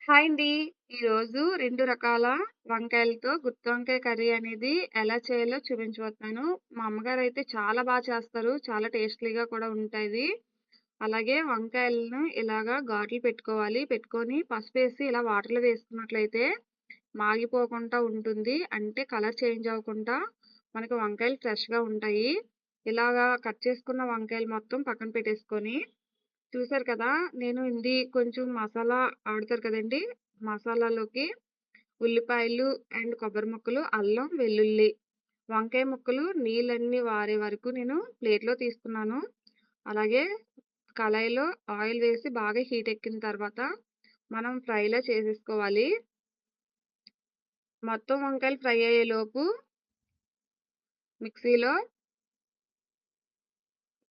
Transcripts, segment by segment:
Hi అండి. ఈరోజు 2 రకాల వంకాయలతో గుత్తి వంకాయ కర్రీ అనేది ఎలా చేయాలో చూపించబోతున్నాను. మా అమ్మగారైతే చాలా చేస్తారు. చాలా టేస్టీగా కూడా ఉంటాది. అలాగే వంకాయలను ఇలాగా ఘాట్లు పెట్టుకోవాలి. పెట్టుకొని పసుపేసి ఇలా వాటర్‌లో వేసుకున్నట్లయితే మాగిపోకుండా ఉంటుంది. అంటే కలర్ చేంజ్ అవ్వకుండా మనకు వంకాయలు ఫ్రెష్‌గా ఉంటాయి. ఇలాగా కట్ చేసుకున్న వంకాయలు మొత్తం పక్కన పెట్టేసుకొని చూసారు కదా! నేను ఇది కొంచెం మసాలా ఆడుతారు కదండీ! మసాలాలోకి ఉల్లిపాయలు అండ్ కొబ్బరి ముక్కలు, అల్లం, వెల్లుల్లి, వంకాయ ముక్కలు నీళ్ళన్నీ వారే వరకు నేను ప్లేట్‌లో తీసుకున్నాను. అలాగే కళాయిలో ఆయిల్ వేసి బాగా హీట్ ఎక్కిన తర్వాత మనం ఫ్రైలా చేసేసుకోవాలి. మొత్తం వంకాయలు ఫ్రై అయ్యేలోపు మిక్సీలో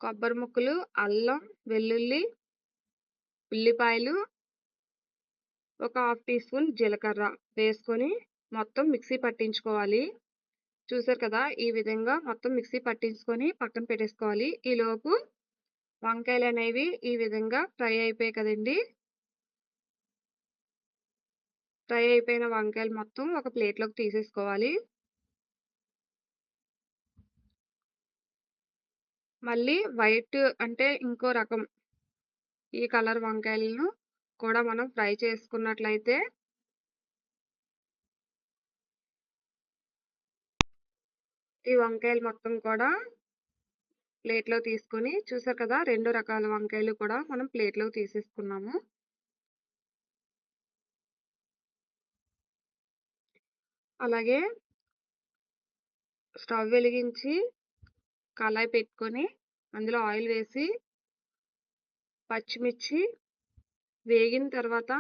కొబ్బరి ముక్కలు, అల్లం, వెల్లుల్లి, ఉల్లిపాయలు ఒక హాఫ్ టీ స్పూన్ జీలకర్ర వేసుకొని మొత్తం మిక్సీ పట్టించుకోవాలి. చూసారు కదా! ఈ విధంగా మొత్తం మిక్సీ పట్టించుకొని పక్కన పెట్టేసుకోవాలి. ఈలోపు వంకాయలనేవి ఈ విధంగా ఫ్రై అయిపోయాయి కదండీ! ఫ్రై అయిపోయిన వంకాయలు మొత్తం ఒక ప్లేట్‌లోకి తీసేసుకోవాలి. మళ్ళీ వైట్ అంటే ఇంకో రకం ఈ కలర్ వంకాయలను కూడా మనం ఫ్రై చేసుకున్నట్లయితే ఈ వంకాయలు మొత్తం కూడా ప్లేట్‌లోకి తీసుకొని చూసారు కదా! 2 రకాల వంకాయలు కూడా మనం ప్లేట్‌లోకి తీసేసుకున్నాము. అలాగే స్టవ్ వెలిగించి కళాయి పెట్టుకొని అందులో ఆయిల్ వేసి పచ్చిమిర్చి వేగిన తర్వాత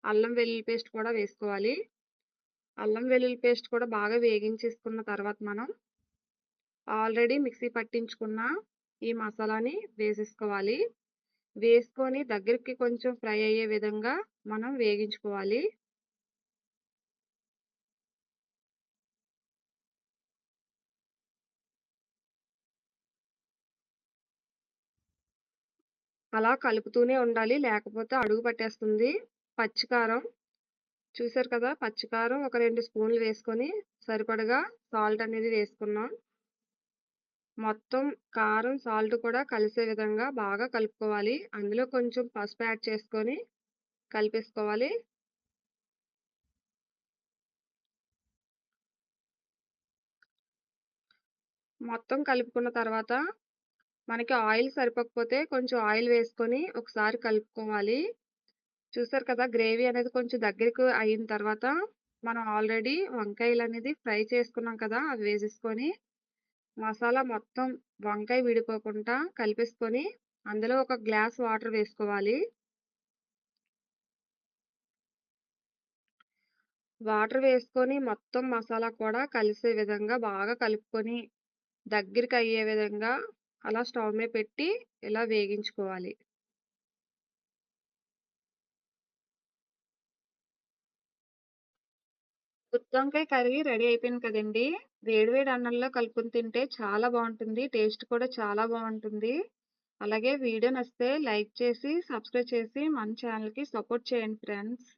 అల్లం వెల్లుల్లి పేస్ట్ కూడా వేసుకోవాలి. అల్లం వెల్లుల్లి పేస్ట్ కూడా బాగా వేగించేసుకున్న తర్వాత మనం ఆల్రెడీ మిక్సీ పట్టించుకున్న ఈ మసాలాని వేసేసుకోవాలి. వేసుకొని దగ్గరికి కొంచెం ఫ్రై అయ్యే విధంగా మనం వేగించుకోవాలి. అలా కలుపుతూనే ఉండాలి. లేకపోతే అడుగు పట్టేస్తుంది. పచ్చికారం చూసారు కదా! పచ్చికారం ఒక 2 స్పూన్లు వేసుకొని సరిపడగా సాల్ట్ అనేది వేసుకున్నాం. మొత్తం కారం, సాల్ట్ కూడా కలిసే విధంగా బాగా కలుపుకోవాలి. అందులో కొంచెం పసుపు యాడ్ చేసుకొని కలిపేసుకోవాలి. మొత్తం కలుపుకున్న తర్వాత మనకి ఆయిల్ సరిపోకపోతే కొంచెం ఆయిల్ వేసుకొని ఒకసారి కలుపుకోవాలి. చూసారు కదా! గ్రేవీ అనేది కొంచెం దగ్గరకు అయిన తర్వాత మనం ఆల్రెడీ వంకాయలనేది ఫ్రై చేసుకున్నాం కదా! అవి వేసేసుకొని మసాలా మొత్తం వంకాయ విడిపోకుండా కలిపేసుకొని అందులో ఒక గ్లాస్ వాటర్ వేసుకోవాలి. వాటర్ వేసుకొని మొత్తం మసాలా కూడా కలిసే విధంగా బాగా కలుపుకొని దగ్గరికయ్యే విధంగా అలా స్టవ్ మీద పెట్టి ఇలా వేగించుకోవాలి. గుత్తొంకాయ కర్రీ రెడీ అయిపోయింది కదండీ! వేడి వేడి అన్నంలో కలుపుకొని తింటే చాలా బావుంటుంది. టేస్ట్ కూడా చాలా బావుంటుంది. అలాగే వీడియో నచ్చితే లైక్ చేసి, సబ్స్క్రైబ్ చేసి మన ఛానెల్‌కి సపోర్ట్ చేయండి ఫ్రెండ్స్.